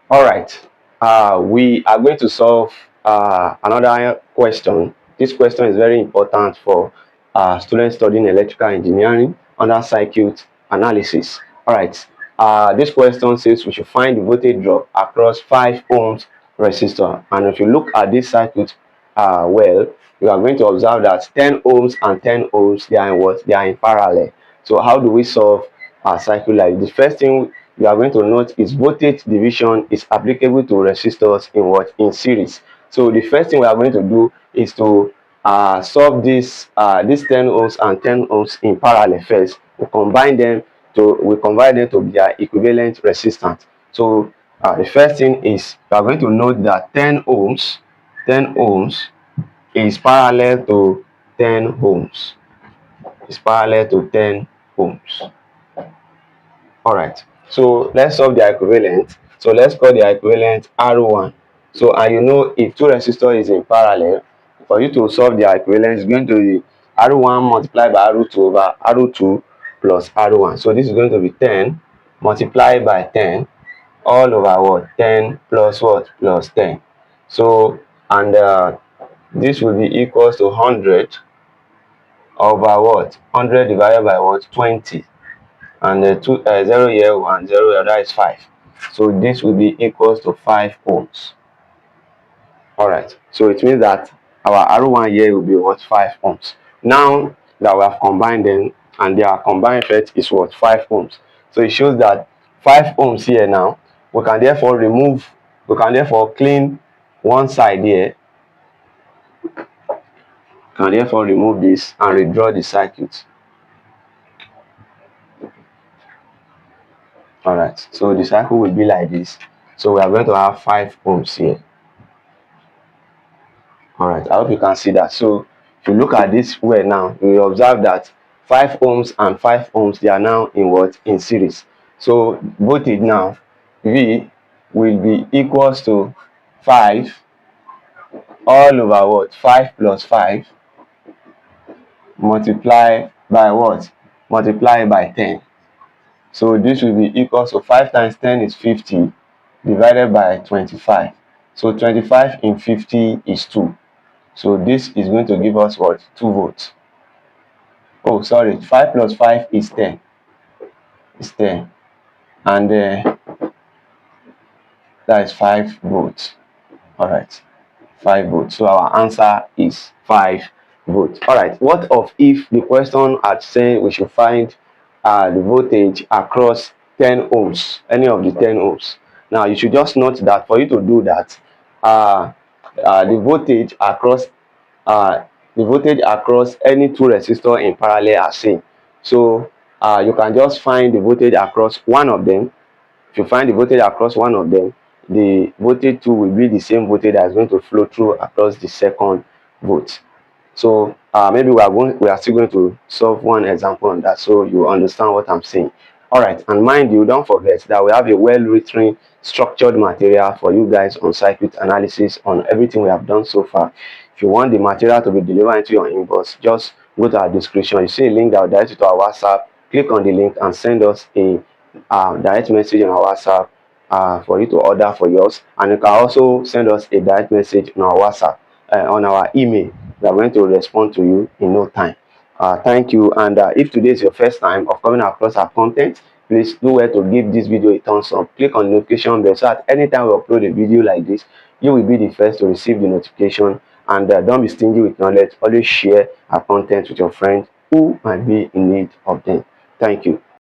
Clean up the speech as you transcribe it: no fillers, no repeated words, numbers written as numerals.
All right. We are going to solve another question. This question is very important for students studying electrical engineering under circuit analysis. All right. This question says we should find the voltage drop across 5 ohms resistor. And if you look at this circuit well, you are going to observe that 10 ohms and 10 ohms, they are in what? They are in parallel. So how do we solve a circuit like this? The first thing you are going to note is voltage division is applicable to resistors in what? In series. So the first thing we are going to do is to solve this 10 ohms and 10 ohms in parallel first. We convert them to their equivalent resistance. So the first thing is you are going to note that 10 ohms is parallel to 10 ohms. Is parallel to 10 ohms. All right, so let's solve the equivalent. So let's call the equivalent R1. So, and you know, if two resistors is in parallel, for you to solve the equivalent, it's going to be R1 multiplied by R2 over R2 plus R1. So this is going to be 10 multiplied by 10 all over what? 10 plus what? Plus 10. So, and this will be equals to 100 over what? 100 divided by what? 20. And 0 here, 1, 0 here, that is 5. So this will be equals to 5 ohms. All right, so it means that our R1 here will be what? 5 ohms. Now that we have combined them and their combined effect is what? 5 ohms. So it shows that 5 ohms here now, we can therefore clean one side here. Can therefore remove this and redraw the circuit. All right, so the circle will be like this. So we are going to have 5 ohms here. All right, I hope you can see that. So if you look at this way now, you will observe that 5 ohms and 5 ohms, they are now in what? In series. So voltage now, V will be equals to 5 all over what? 5 plus 5 multiply by what? Multiply by 10. So this will be equals to 5 times 10 is 50 divided by 25. So 25 in 50 is 2. So this is going to give us what? 2 volts. Oh, sorry, 5 plus 5 is 10. It's 10. And that is 5 volts. All right, 5 volts. So our answer is 5 volts. All right, what of if the question had said we should find the voltage across 10 ohms, any of the 10 ohms? Now, you should just note that for you to do that, the voltage across any two resistors in parallel are same. So you can just find the voltage across one of them. If you find the voltage across one of them, the voltage 2 will be the same voltage that is going to flow through across the second volt. So maybe we are still going to solve one example on that, so you understand what I'm saying. All right, and mind you, don't forget that we have a well-written, structured material for you guys on circuit analysis on everything we have done so far. If you want the material to be delivered into your inbox, just go to our description. You see a link that will direct you to our WhatsApp. Click on the link and send us a direct message on our WhatsApp for you to order for yours. And you can also send us a direct message on our WhatsApp, on our email. We are going to respond to you in no time. Thank you. And if today is your first time of coming across our content, please do well to give this video a thumbs up. Click on the notification bell so that anytime we upload a video like this, you will be the first to receive the notification. And don't be stingy with knowledge. Always share our content with your friends who might be in need of them. Thank you.